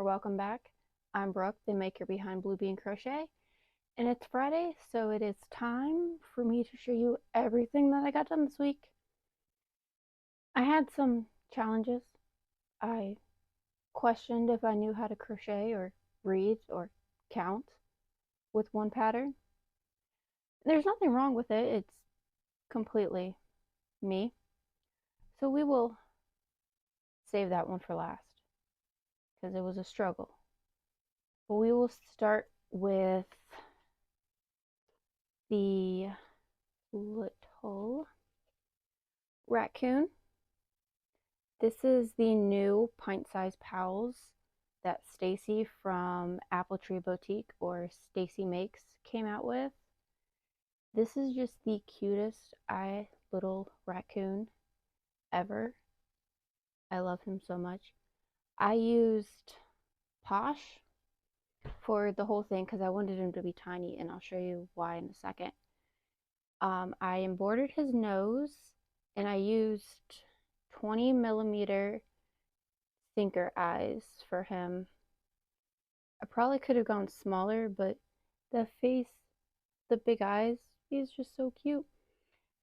welcome back. I'm Brooke, the maker behind Blue Bean Crochet, and it's Friday, so it is time for me to show you everything that I got done this week. I had some challenges. I questioned if I knew how to crochet or read or count with one pattern. There's nothing wrong with it, it's completely me. So we will save that one for last because it was a struggle. But we will start with the little raccoon. This is the new pint-sized pals that Stacy from Apple Tree Boutique, or Stacy Makes, came out with. This is just the cutest little raccoon ever. I love him so much. I used Posh for the whole thing because I wanted him to be tiny, and I'll show you why in a second. I embroidered his nose, and I used 20mm thinker eyes for him. I probably could have gone smaller, but the face, the big eyes, he's just so cute.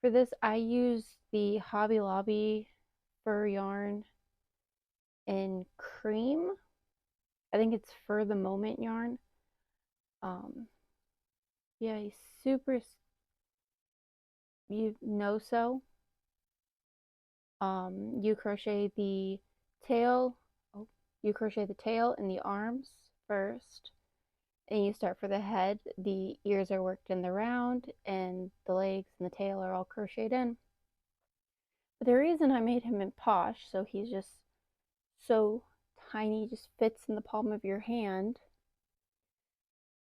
For this, I used the Hobby Lobby fur yarn in cream. I think it's For the Moment yarn. Yeah, he's super, so. You crochet the tail. Oh, you crochet the tail and the arms first, and you start for the head. The ears are worked in the round, and the legs and the tail are all crocheted in. But the reason I made him in Posh, so he's just so tiny, just fits in the palm of your hand,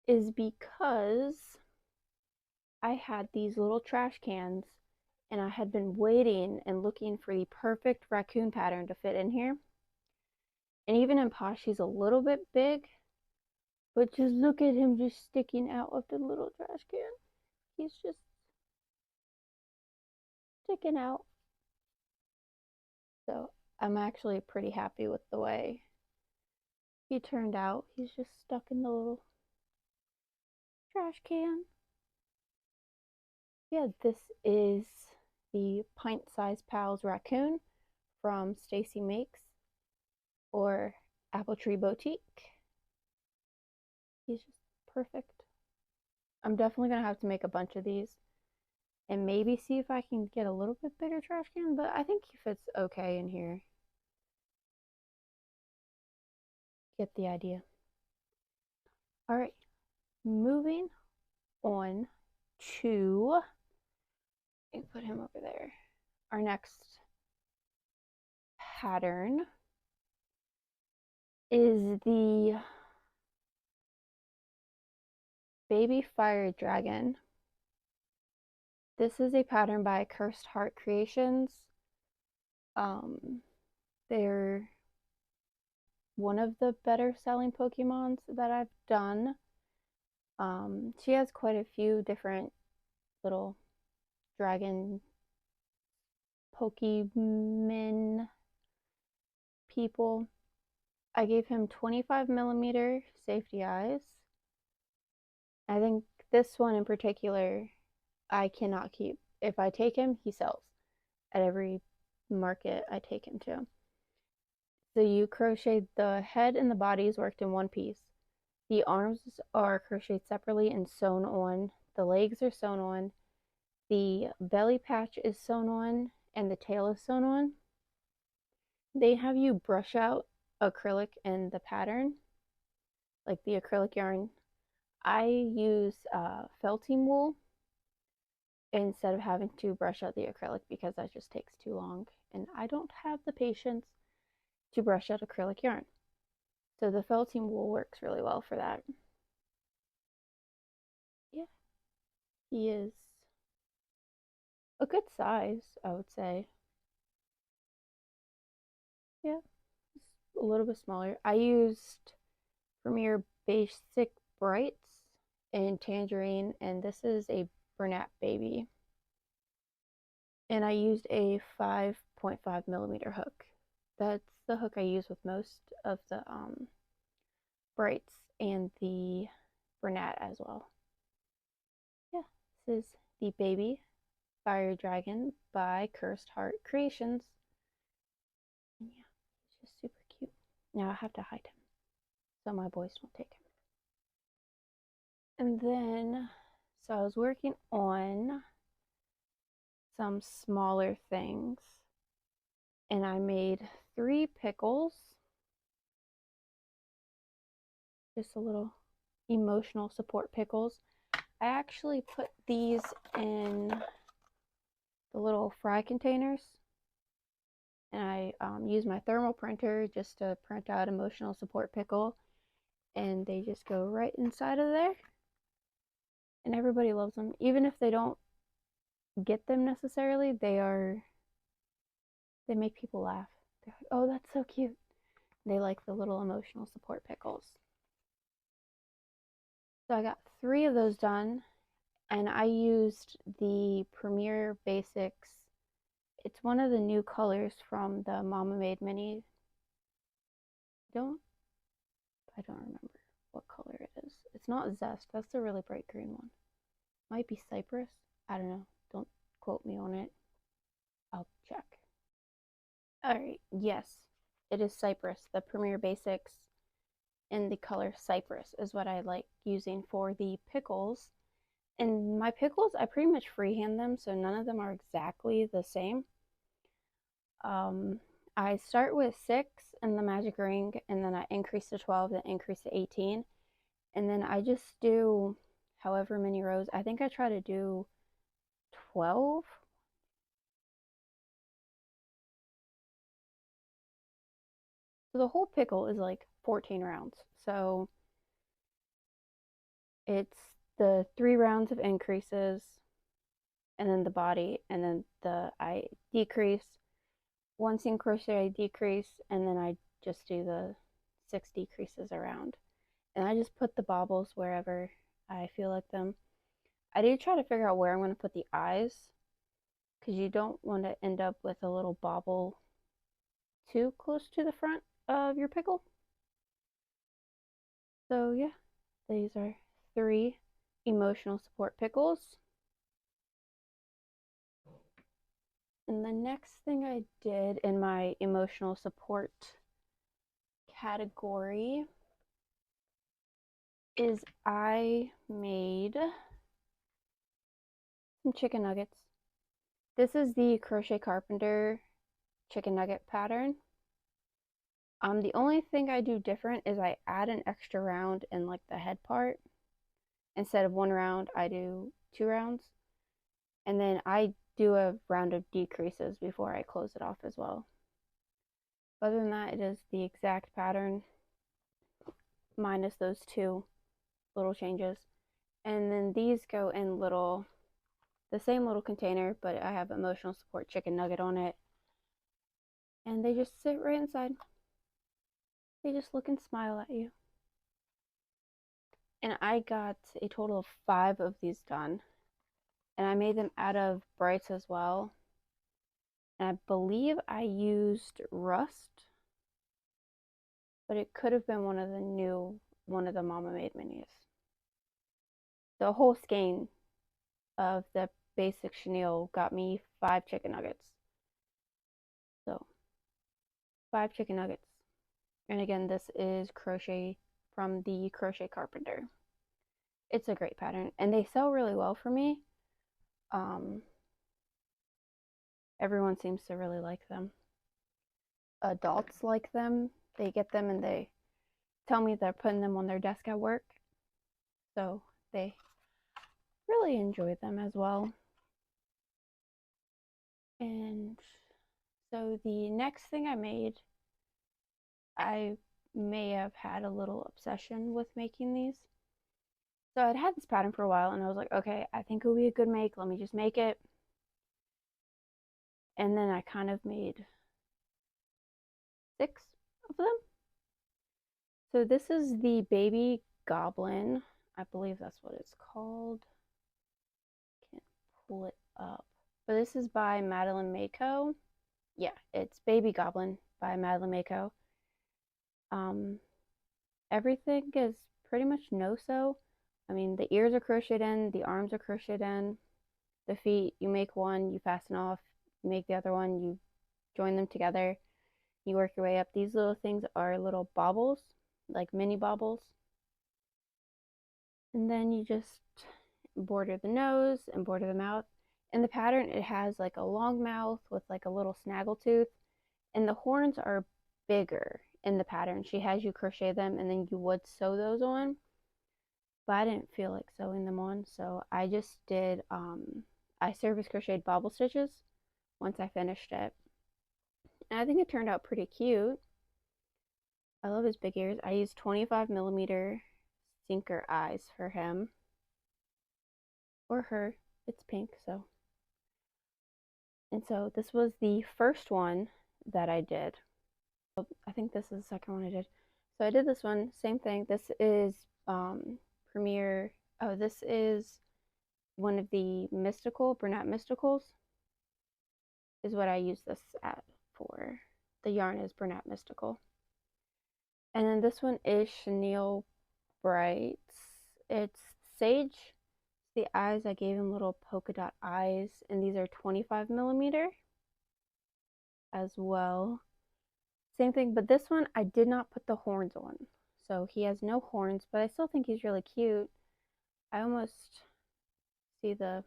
is because I had these little trash cans, and I had been waiting and looking for the perfect raccoon pattern to fit in here. And even in Posh, he's a little bit big, but just look at him just sticking out of the little trash can. He's just sticking out. So I'm actually pretty happy with the way he turned out. He's just stuck in the little trash can. Yeah, this is the pint-sized pals raccoon from Stacy Makes, or Apple Tree Boutique. He's just perfect. I'm definitely gonna have to make a bunch of these and maybe see if I can get a little bit bigger trash can, but I think he fits okay in here. Get the idea. All right, moving on to, let me put him over there. Our next pattern is the Baby Fire Dragon. This is a pattern by Cursed Heart Creations. They're one of the better selling Pokemons that I've done. She has quite a few different little dragon Pokemon people. I gave him 25mm safety eyes. I think this one in particular I cannot keep. If I take him, he sells at every market I take him to. So you crochet the head and the body is worked in one piece. The arms are crocheted separately and sewn on. The legs are sewn on. The belly patch is sewn on, and the tail is sewn on. They have you brush out acrylic in the pattern, like the acrylic yarn. I use felting wool instead of having to brush out the acrylic because that just takes too long, and I don't have the patience to brush out acrylic yarn. So the felting wool works really well for that. Yeah, he is a good size, I would say. Yeah, a little bit smaller. I used Premier Basic Brights in Tangerine, and this is a Bernat Baby. And I used a 5.5mm hook. That's the hook I use with most of the Brights and the Bernat as well. Yeah, this is the baby fire dragon by Cursed Heart Creations. And yeah, he's just super cute. Now I have to hide him so my boys won't take him. And then, so I was working on some smaller things, and I made 3 pickles, just a little emotional support pickles. I actually put these in the little fry containers, and I use my thermal printer just to print out emotional support pickle, and they just go right inside of there, and everybody loves them. Even if they don't get them necessarily, they make people laugh. They're like, oh, that's so cute. They like the little emotional support pickles. So I got 3 of those done, and I used the Premier Basics. It's one of the new colors from the Mama Made Mini. I don't remember what color it is. It's not Zest. That's the really bright green one. Might be Cypress. I don't know. Don't quote me on it. I'll check. Alright, yes. It is Cypress. The Premier Basics in the color Cypress is what I like using for the pickles. And my pickles, I pretty much freehand them, so none of them are exactly the same. I start with 6 in the magic ring, and then I increase to 12, then increase to 18. And then I just do however many rows. I think I try to do 12. So the whole pickle is like 14 rounds. So it's the 3 rounds of increases, and then the body, and then I decrease. 1 single crochet, I decrease, and then I just do the 6 decreases around. And I just put the baubles wherever I feel like them. I do try to figure out where I'm going to put the eyes, because you don't want to end up with a little bauble too close to the front of your pickle. So yeah, these are 3 emotional support pickles. And the next thing I did in my emotional support category is I made some chicken nuggets. This is the Crochet Carpenter chicken nugget pattern. The only thing I do different is I add an extra round in like the head part. Instead of 1 round, I do 2 rounds. And then I do a round of decreases before I close it off as well. Other than that, it is the exact pattern minus those 2 little changes. And then these go in the same little container, but I have emotional support chicken nugget on it. And they just sit right inside. They just look and smile at you. And I got a total of 5 of these done. And I made them out of brights as well. And I believe I used rust, but it could have been one of the Mama Made minis. The whole skein of the basic chenille got me 5 chicken nuggets. So 5 chicken nuggets. And again, this is crochet from the Crochet Carpenter. It's a great pattern, and they sell really well for me. Everyone seems to really like them. Adults like them. They get them and they tell me they're putting them on their desk at work. So they really enjoy them as well. And so the next thing I made, I may have had a little obsession with making these. So I'd had this pattern for a while, and I was like, okay, I think it would be a good make. Let me just make it. And then I kind of made 6 of them. So this is the baby goblin. I believe that's what it's called. Can't pull it up. But this is by Madeline Mako. Yeah, it's Baby Goblin by Madeline Mako. everything is pretty much no-sew. I mean, the ears are crocheted in, the arms are crocheted in, the feet, you make one, you fasten off, you make the other one, you join them together, you work your way up. These little things are little baubles, like mini baubles. And then you just border the nose and border the mouth. In the pattern, it has like a long mouth with like a little snaggle tooth, and the horns are bigger in the pattern. She has you crochet them and then you would sew those on, but I didn't feel like sewing them on, so I just did I surface crocheted bobble stitches once I finished it. And I think it turned out pretty cute. I love his big ears. I used 25mm sinker eyes for him or her. It's pink, so. And so this was the first one that I did. I think this is the second one I did. So I did this one, same thing. This is Premier. Oh, this is one of the mystical, Bernat Mysticals is what I use this at for. The yarn is Bernat Mystical. And then this one is Chenille Brights. It's Sage. The eyes, I gave him little polka dot eyes, and these are 25mm as well. Same thing, but this one I did not put the horns on. So he has no horns, but I still think he's really cute. I almost see the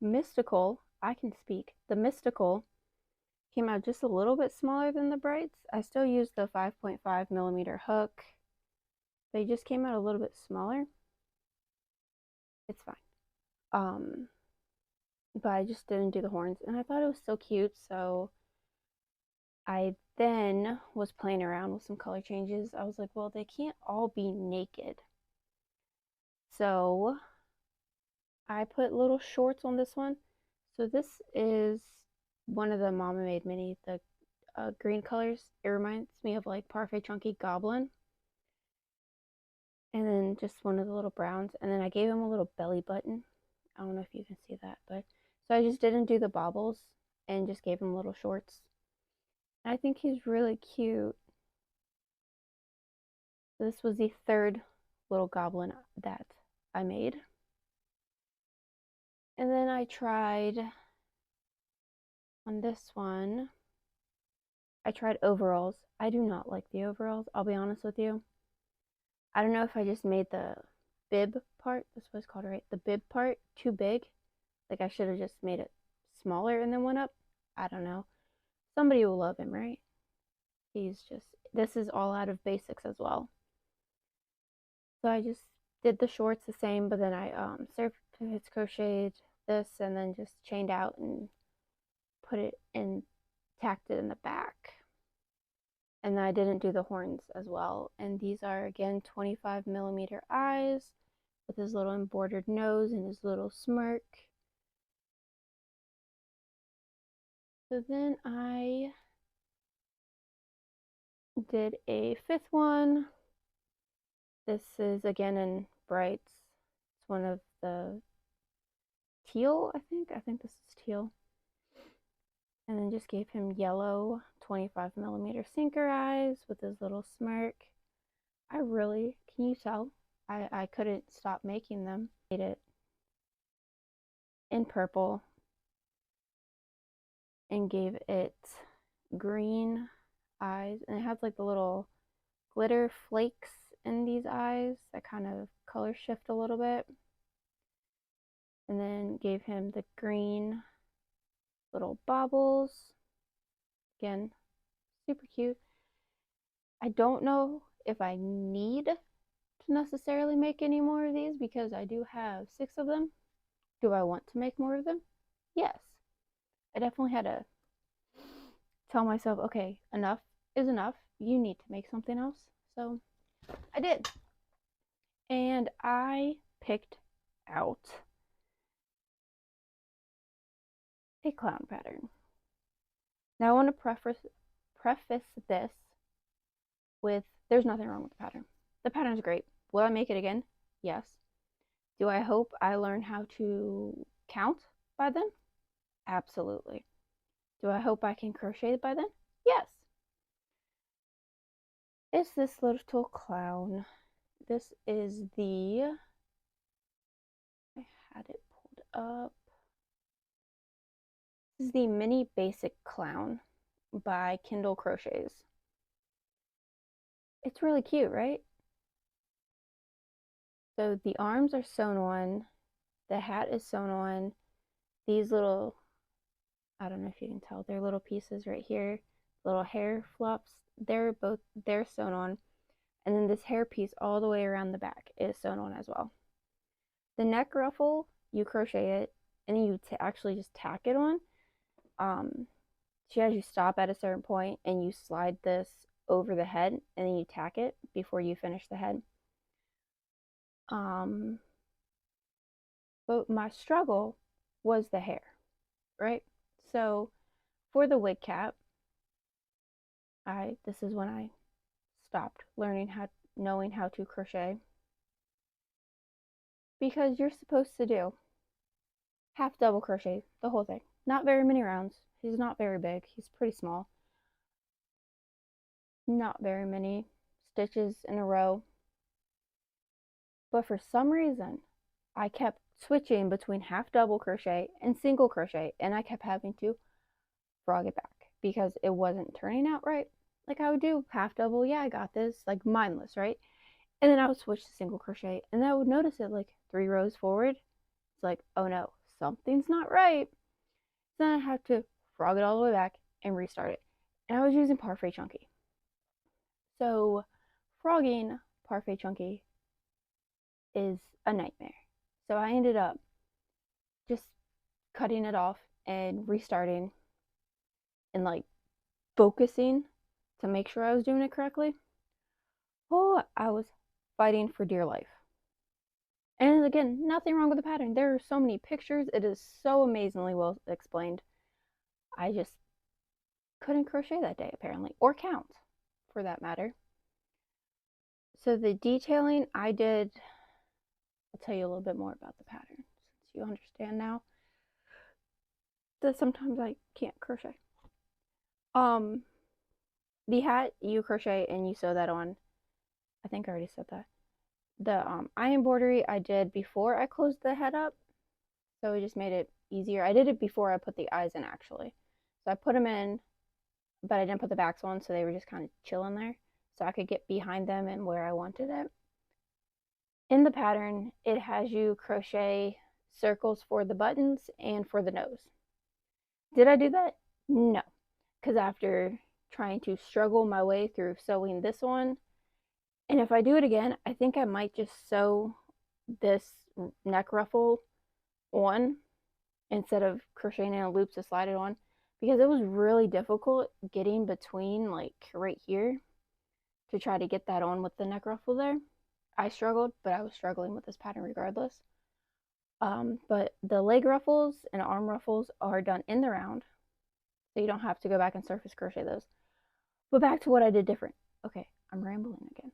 mystical, I can speak. The mystical came out just a little bit smaller than the brights. I still used the 5.5mm hook. They just came out a little bit smaller. It's fine. But I just didn't do the horns, and I thought it was so cute, so I then was playing around with some color changes. I was like, well, they can't all be naked. So I put little shorts on this one. So this is one of the Mama Made Mini, the green colors. It reminds me of like Parfait Chunky Goblin. And then just one of the little browns. And then I gave him a little belly button. I don't know if you can see that, but so I just didn't do the baubles and just gave him little shorts. I think he's really cute. This was the third little goblin that I made. And then I tried on this one, I tried overalls. I do not like the overalls, I'll be honest with you. I don't know if I just made the bib part, that's what it's called, right? The bib part too big. Like I should have just made it smaller and then went up. I don't know. Somebody will love him, right? He's just, this is all out of basics as well. So I just did the shorts the same, but then I surface crocheted this and then just chained out and put it in, tacked it in the back. And then I didn't do the horns as well. And these are again 25mm eyes with his little embroidered nose and his little smirk. So then I did a fifth one. This is again in brights. It's one of the teal, I think. I think this is teal. And then just gave him yellow 25mm sinker eyes with his little smirk. I really, can you tell? I couldn't stop making them. Made it in purple and gave it green eyes. And it has like the little glitter flakes in these eyes that kind of color shift a little bit. And then gave him the green little baubles. Again, super cute. I don't know if I need to necessarily make any more of these because I do have 6 of them. Do I want to make more of them? Yes. I definitely had to tell myself, okay, enough is enough. You need to make something else. So I did. And I picked out a clown pattern. Now I want to preface this with there's nothing wrong with the pattern. The pattern is great. Will I make it again? Yes. Do I hope I learn how to count by then? Absolutely. Do I hope I can crochet by then? Yes. is this little clown. This is I had it pulled up. This is the Mini Basic Clown by Kindle Crochets. It's really cute, right? So the arms are sewn on, the hat is sewn on. These little, I don't know if you can tell, they're little pieces right here, little hair flops, they're sewn on. And then this hair piece all the way around the back is sewn on as well. The neck ruffle, you crochet it, and then you actually just tack it on. She has you stop at a certain point and you slide this over the head and then you tack it before you finish the head. But my struggle was the hair, right? So for the wig cap, this is when I stopped knowing how to crochet, because you're supposed to do half double crochet the whole thing. Not very many rounds. He's not very big. He's pretty small. Not very many stitches in a row. But for some reason, I kept switching between half double crochet and single crochet, and I kept having to frog it back because it wasn't turning out right. Like I would do half double, yeah, I got this, like mindless, right? And then I would switch to single crochet, and then I would notice it like 3 rows forward. It's like, oh no, something's not right. So then I have to frog it all the way back and restart it. And I was using Parfait Chunky. So frogging Parfait Chunky is a nightmare. So I ended up just cutting it off and restarting and like focusing to make sure I was doing it correctly. Oh, I was fighting for dear life. And again, nothing wrong with the pattern. There are so many pictures. It is so amazingly well explained. I just couldn't crochet that day, apparently, or count for that matter. So the detailing I did, I'll tell you a little bit more about the pattern since you understand now that sometimes I can't crochet. The hat, you crochet and you sew that on. I think I already said that. The eye embroidery I did before I closed the head up, so it just made it easier. I did it before I put the eyes in, actually. So I put them in, but I didn't put the backs on, so they were just kind of chilling there, so I could get behind them and where I wanted it. In the pattern, it has you crochet circles for the buttons and for the nose. Did I do that? No, because after trying to struggle my way through sewing this one, and if I do it again, I think I might just sew this neck ruffle on instead of crocheting in a loop to slide it on, because it was really difficult getting between like right here to try to get that on with the neck ruffle there. I struggled, but I was struggling with this pattern regardless. But the leg ruffles and arm ruffles are done in the round, so you don't have to go back and surface crochet those. But back to what I did different. Okay, I'm rambling again.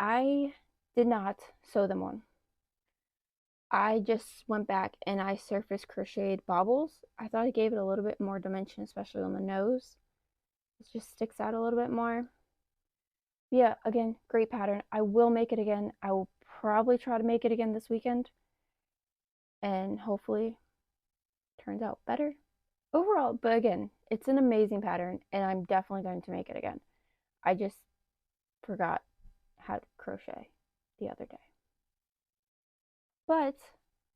I did not sew them on. I just went back and I surface crocheted bobbles. I thought it gave it a little bit more dimension, especially on the nose. It just sticks out a little bit more. Yeah, again, great pattern. I will make it again. I will probably try to make it again this weekend, and hopefully it turns out better overall. But again, it's an amazing pattern, and I'm definitely going to make it again. I just forgot how to crochet the other day. But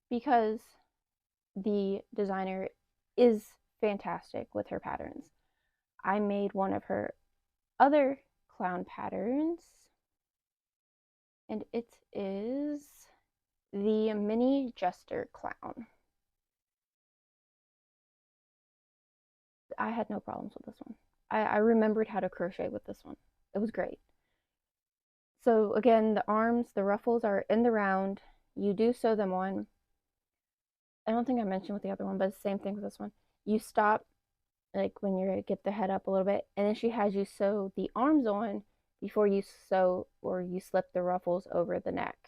because the designer is fantastic with her patterns, I made one of her other clown patterns, and it is the Mini Jester Clown. I had no problems with this one. I remembered how to crochet with this one. It was great. So again, the arms, the ruffles are in the round. You do sew them on. I don't think I mentioned with the other one, but it's the same thing with this one. You stop like when you get the head up a little bit, and then she has you sew the arms on before you sew or you slip the ruffles over the neck,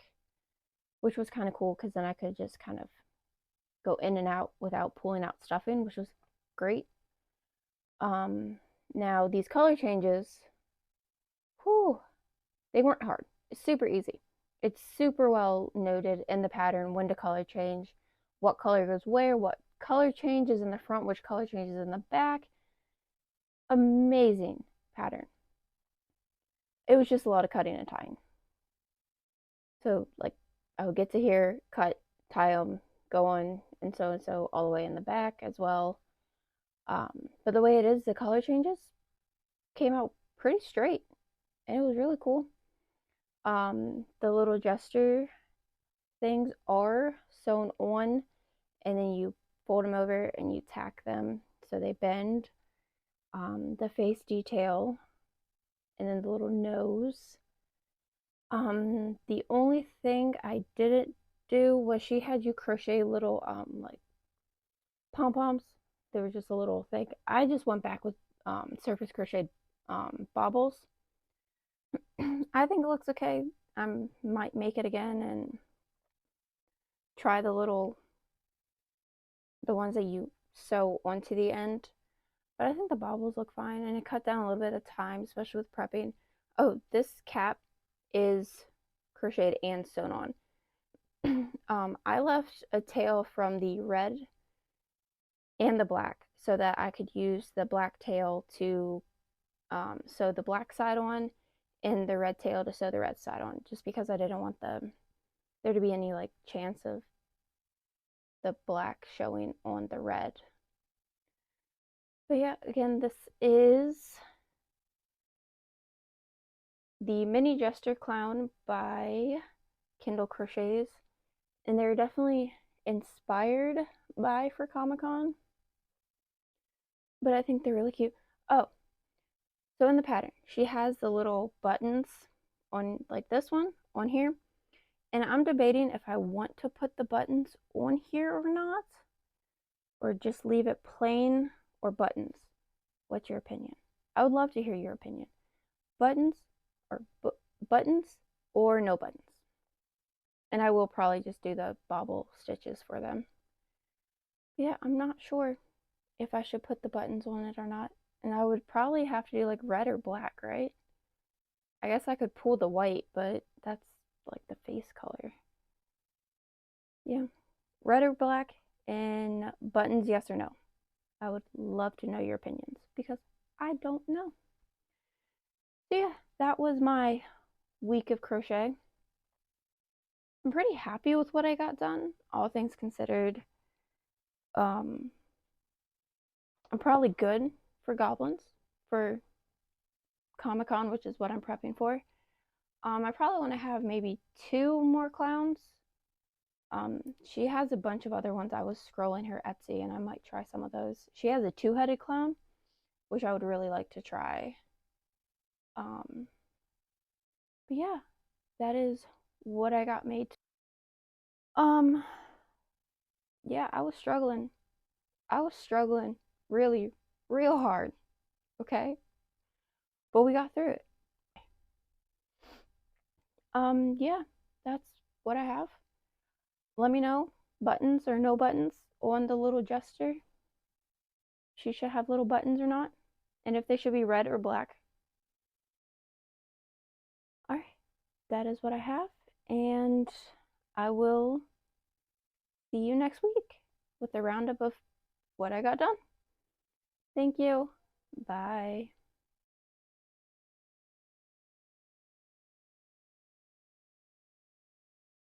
which was kind of cool because then I could just kind of go in and out without pulling out stuffing, which was great. Now these color changes, whew, they weren't hard. It's super easy. It's super well noted in the pattern when to color change, what color goes where, what color changes in the front, which color changes in the back. Amazing pattern. It was just a lot of cutting and tying. So like I would get to here, cut, tie them, go on, and so all the way in the back as well. But the way it is, the color changes came out pretty straight, and it was really cool. The little gesture things are sewn on, and then you fold them over and you tack them so they bend. The face detail, and then the little nose. The only thing I didn't do was she had you crochet little like pom poms. They were just a little thing. I just went back with surface crochet baubles. I think it looks okay. I might make it again and try the ones that you sew onto the end. But I think the baubles look fine, and it cut down a little bit of time, especially with prepping. Oh, this cap is crocheted and sewn on. I left a tail from the red and the black so that I could use the black tail to sew the black side on, and the red tail to sew the red side on, just because I didn't want there to be any like chance of the black showing on the red. But yeah, again, this is the Mini Jester Clown by Kindle Crochets, and they're definitely inspired by for Comic-Con, but I think they're really cute. Oh, so in the pattern, she has the little buttons on like this one on here, and I'm debating if I want to put the buttons on here or not, or just leave it plain or buttons. What's your opinion? I would love to hear your opinion. Buttons or buttons or no buttons. And I will probably just do the bobble stitches for them. Yeah, I'm not sure if I should put the buttons on it or not. And I would probably have to do like red or black, right? I guess I could pull the white, but that's like the face color. Yeah, red or black, and buttons, yes or no. I would love to know your opinions because I don't know. So yeah, that was my week of crochet. I'm pretty happy with what I got done, all things considered. I'm probably good for goblins for Comic-Con, which is what I'm prepping for. I probably want to have maybe 2 more clowns. She has a bunch of other ones. I was scrolling her Etsy, and I might try some of those. She has a 2-headed clown, which I would really like to try. But yeah, that is what I got made. Um, yeah, I was struggling. I was struggling really, real hard. Okay, but we got through it. Yeah, that's what I have. Let me know, buttons or no buttons on the little jester. She should have little buttons or not, and if they should be red or black. All right, that is what I have, and I will see you next week with a roundup of what I got done. Thank you. Bye.